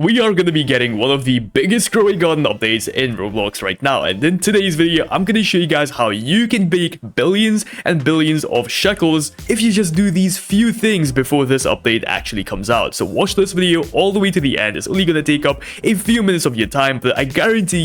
We are going to be getting one of the biggest growing garden updates in Roblox right now, and in today's video I'm going to show you guys how you can make billions and billions of shekels if you just do these few things before this update actually comes out. So watch this video all the way to the end. It's only going to take up a few minutes of your time, but I guarantee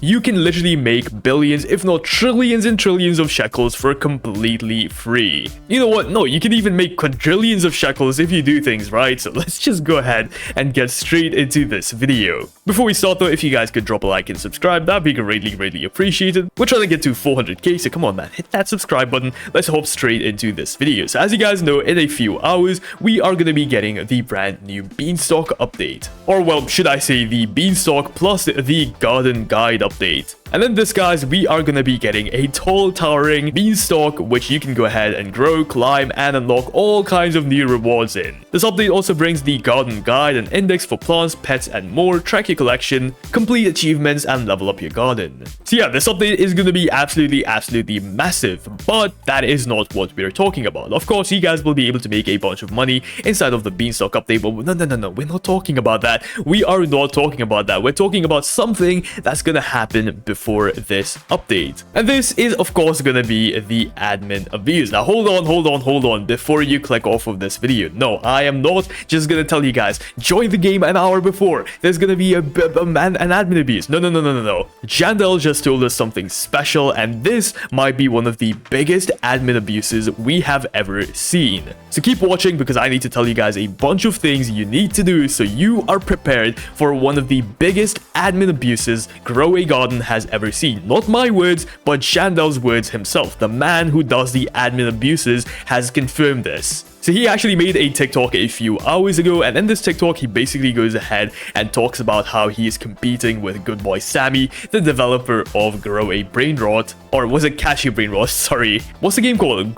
you can literally make billions if not trillions and trillions of shekels for completely free. You know what? No, you can even make quadrillions of shekels if you do things right. So let's just go ahead and get straight into this video. Before we start though, if you guys could drop a like and subscribe, that'd be greatly appreciated. We're trying to get to 400k, so come on man, hit that subscribe button. Let's hop straight into this video. So as you guys know, in a few hours we are going to be getting the brand new Beanstalk update, or well, should I say the Beanstalk plus the Garden Guide update. And then this, guys, we are going to be getting a tall towering beanstalk which you can go ahead and grow, climb, and unlock all kinds of new rewards in. This update also brings the garden guide, an index for plants, pets, and more, track your collection, complete achievements, and level up your garden. So yeah, this update is going to be absolutely massive, but that is not what we're talking about. Of course, you guys will be able to make a bunch of money inside of the Beanstalk update, but no, we're not talking about that. We are not talking about that. We're talking about something that's going to happen before this update. And this is of course going to be the admin abuse. Now hold on before you click off of this video. No, I am not just going to tell you guys, join the game an hour before. There's going to be an admin abuse. No. Jandel just told us something special, and this might be one of the biggest admin abuses we have ever seen. So keep watching because I need to tell you guys a bunch of things you need to do so you are prepared for one of the biggest admin abuses Grow a Garden has ever seen. Not my words, but Jandel's words himself. The man who does the admin abuses has confirmed this. So he actually made a TikTok a few hours ago, and in this TikTok he basically goes ahead and talks about how he is competing with good boy Sammy, the developer of Grow a Brain Rot, or was it Catch a Brain Rot? Sorry, what's the game called?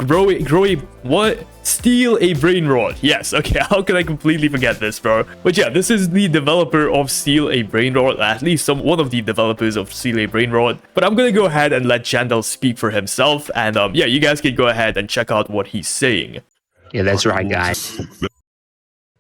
Steal a Brain Rot. Yes, okay, how can I completely forget this, bro? But yeah, this is the developer of Steal a Brain Rot, at least one of the developers of Steal a Brain Rot. But I'm gonna go ahead and let Jandel speak for himself, and yeah, you guys can go ahead and check out what he's saying. Yeah, that's right, guys.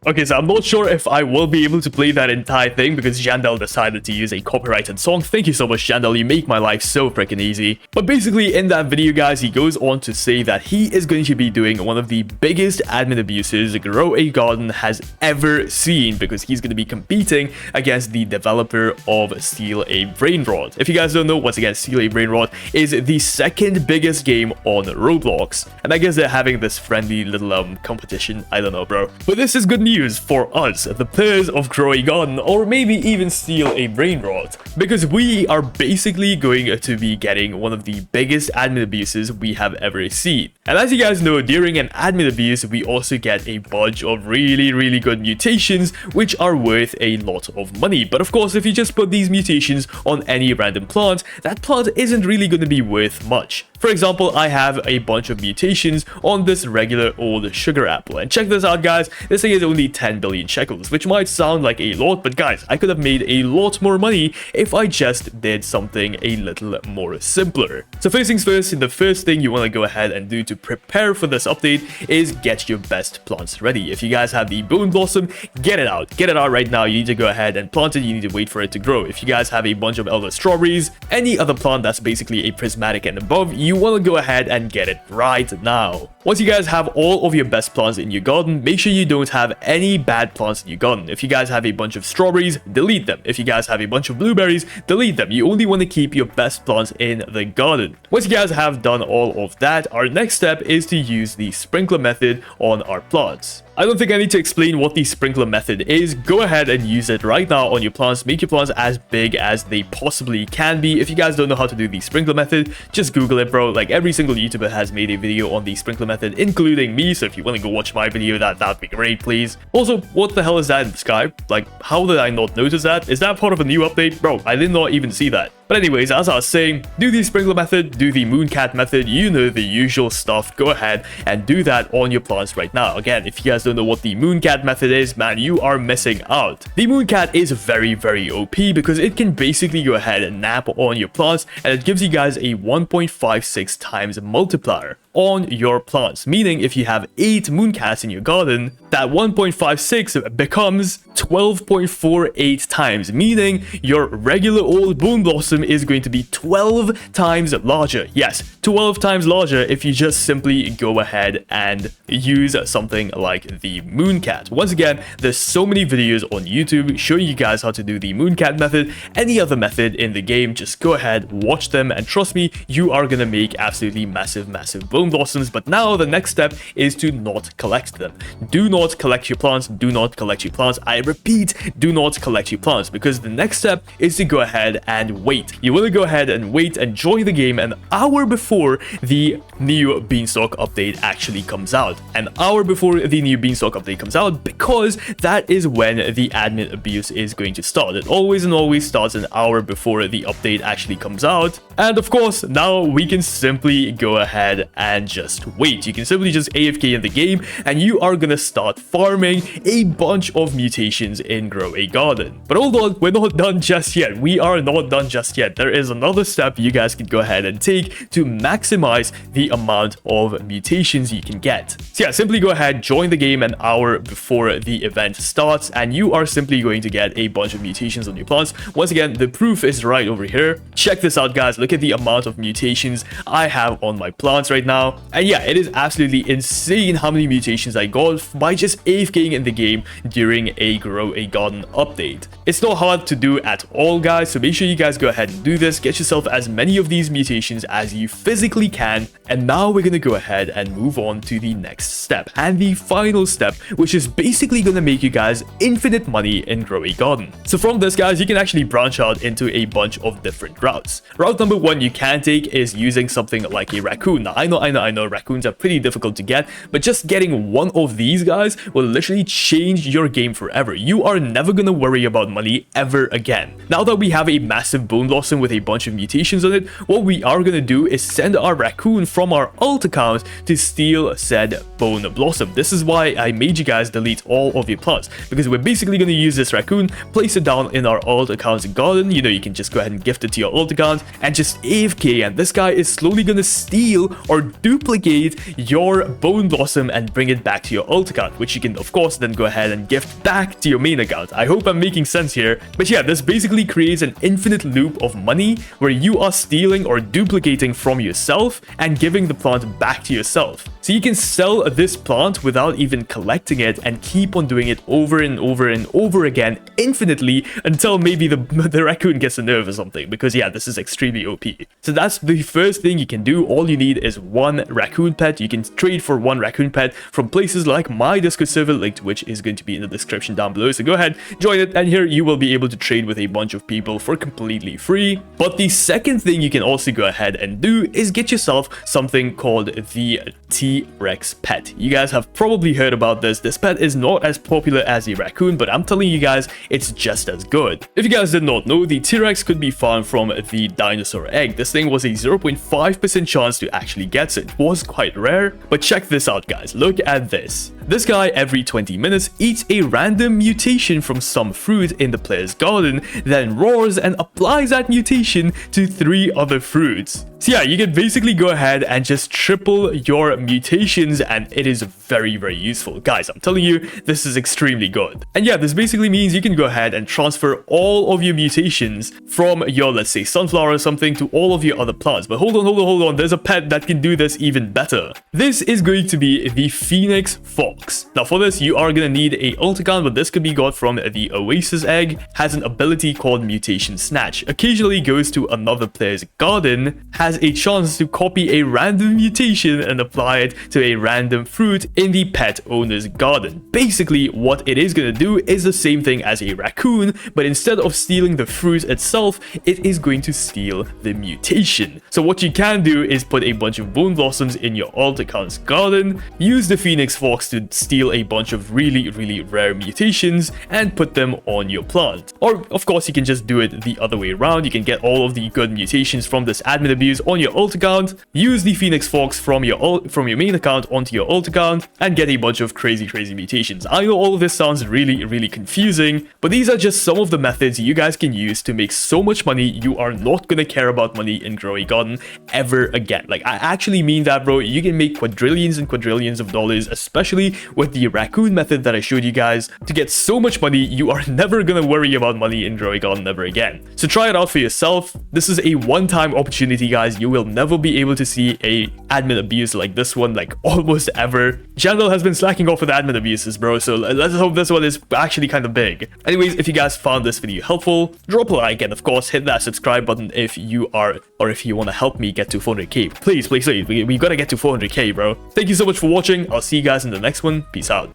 Okay, so I'm not sure if I will be able to play that entire thing because Jandel decided to use a copyrighted song. Thank you so much, Jandel. You make my life so freaking easy. But basically, in that video, guys, he goes on to say that he is going to be doing one of the biggest admin abuses Grow a Garden has ever seen because he's going to be competing against the developer of Steal a Brain Rot. If you guys don't know, once again, Steal a Brain Rot is the second biggest game on Roblox. And I guess they're having this friendly little competition. I don't know, bro. But this is good news for us, the players of Grow a Garden, or maybe even Steal a Brain Rot, because we are basically going to be getting one of the biggest admin abuses we have ever seen. And as you guys know, during an admin abuse, we also get a bunch of really good mutations, which are worth a lot of money. But of course, if you just put these mutations on any random plant, that plant isn't really going to be worth much. For example, I have a bunch of mutations on this regular old sugar apple, and check this out, guys. This thing is only 10 billion shekels, which might sound like a lot, but guys, I could have made a lot more money if I just did something a little more simpler. So first things first, the first thing you want to go ahead and do to prepare for this update is get your best plants ready. If you guys have the bone blossom, get it out right now. You need to go ahead and plant it. You need to wait for it to grow. If you guys have a bunch of elder strawberries, any other plant that's basically a prismatic and above, you want to go ahead and get it right now. Once you guys have all of your best plants in your garden, make sure you don't have any bad plants in your garden. If you guys have a bunch of strawberries, delete them. If you guys have a bunch of blueberries, delete them. You only want to keep your best plants in the garden. Once you guys have done all of that, our next step is to use the sprinkler method on our plants. I don't think I need to explain what the sprinkler method is. Go ahead and use it right now on your plants. Make your plants as big as they possibly can be. If you guys don't know how to do the sprinkler method, just Google it, bro. Like every single YouTuber has made a video on the sprinkler method, including me. So if you want to go watch my video, that'd be great, please. Also, what the hell is that in the sky? Like, how did I not notice that? Is that part of a new update? Bro, I did not even see that. But anyways, as I was saying, do the sprinkler method, do the mooncat method, you know the usual stuff. Go ahead and do that on your plants right now. Again, if you guys don't know what the mooncat method is, man, you are missing out. The mooncat is very OP because it can basically go ahead and nap on your plants, and it gives you guys a 1.56 times multiplier on your plants. Meaning if you have 8 mooncats in your garden, that 1.56 becomes 12.48 times, meaning your regular old bone blossom is going to be 12 times larger. Yes, 12 times larger if you just simply go ahead and use something like the mooncat. Once again, there's so many videos on YouTube showing you guys how to do the mooncat method. Any other method in the game, just go ahead, watch them, and trust me, you are gonna make absolutely massive bone blossoms. But now the next step is to not collect them. Do not collect your plants. Do not collect your plants. I repeat, do not collect your plants, because the next step is to go ahead and wait. You want to go ahead and wait and join the game an hour before the new Beanstalk update actually comes out. An hour before the new Beanstalk update comes out, because that is when the admin abuse is going to start. It always and always starts an hour before the update actually comes out. And of course, now we can simply go ahead and just wait. You can simply just AFK in the game, and you are gonna start farming a bunch of mutations in Grow a Garden. But hold on, we're not done just yet. We are not done just yet. There is another step you guys can go ahead and take to maximize the amount of mutations you can get. So yeah, simply go ahead, join the game an hour before the event starts, and you are simply going to get a bunch of mutations on your plants. Once again, the proof is right over here. Check this out, guys. Look at the amount of mutations I have on my plants right now. And yeah, it is absolutely insane how many mutations I got by just AFKing in the game during a Grow a Garden update. It's not hard to do at all, guys, so make sure you guys go ahead and do this. Get yourself as many of these mutations as you physically can. And now we're gonna go ahead and move on to the next step, and the final step, which is basically gonna make you guys infinite money in Grow a Garden. So from this, guys, you can actually branch out into a bunch of different routes. Route number one you can take is using something like a raccoon. Now, I know raccoons are pretty difficult to get, but just getting one of these guys will literally change your game forever. You are never gonna worry about money ever again. Now that we have a massive bone blossom with a bunch of mutations on it, what we are gonna do is send our raccoon from our alt account to steal said bone blossom. This is why I made you guys delete all of your plants, because we're basically gonna use this raccoon, place it down in our alt account's garden. You know, you can just go ahead and gift it to your alt account and just AFK, and this guy is slowly gonna steal or duplicate your bone blossom and bring it back to your alt account, which you can of course then go ahead and gift back to your main account. I hope I'm making sense here. But yeah, this basically creates an infinite loop of money where you are stealing or duplicating from yourself and giving the plant back to yourself. So you can sell this plant without even collecting it and keep on doing it over and over and over again infinitely until maybe the raccoon gets a nerve or something, because yeah, this is extremely OP. So that's the first thing you can do. All you need is one raccoon pet. You can trade for one raccoon pet from places like my Discord server, link to which is going to be in the description down below. So go ahead, join it, and here you will be able to trade with a bunch of people for completely free. But the second thing you can also go ahead and do is get yourself something called the T-Rex pet. You guys have probably heard about this. This pet is not as popular as the raccoon, but I'm telling you guys, it's just as good. If you guys did not know, the T-Rex could be found from the dinosaur egg. This thing was a 0.5% chance to actually get it. It was quite rare, but check this out, guys. Look at this. This guy every 20 minutes eats a random mutation from some fruit in the player's garden, then roars and applies that mutation to 3 other fruits. So yeah, you can basically go ahead and just triple your mutations, and it is very, very useful. Guys, I'm telling you, this is extremely good. And yeah, this basically means you can go ahead and transfer all of your mutations from your, let's say, sunflower or something to all of your other plants. But hold on, there's a pet that can do this even better. This is going to be the Phoenix Fox. Now for this, you are going to need a alt account, but this could be got from the Oasis egg. Has an ability called Mutation Snatch. Occasionally goes to another player's garden, has a chance to copy a random mutation and apply it to a random fruit in the pet owner's garden. Basically, what it is going to do is the same thing as a raccoon, but instead of stealing the fruit itself, it is going to steal the mutation. So what you can do is put a bunch of bone blossoms in your alt account's garden, use the Phoenix Fox to steal a bunch of really, really rare mutations and put them on your plant. Or of course, you can just do it the other way around. You can get all of the good mutations from this admin abuse on your alt account, use the Phoenix Fox from your main account onto your alt account, and get a bunch of crazy mutations. I know all of this sounds really confusing, but these are just some of the methods you guys can use to make so much money. You are not gonna care about money in Grow a Garden ever again. Like, I actually mean that, bro. You can make quadrillions and quadrillions of dollars, especially with the raccoon method that I showed you guys to get so much money you are never gonna worry about money in Joy God never again. So try it out for yourself. This is a one-time opportunity, guys. You will never be able to see a admin abuse like this one, like almost ever. Jandal has been slacking off with admin abuses, bro, so let's hope this one is actually kind of big. Anyways, if you guys found this video helpful, drop a like and of course hit that subscribe button if you are, or if you want to help me get to 400k. Please, we gotta get to 400k, bro. Thank you so much for watching. I'll see you guys in the next one. Peace out.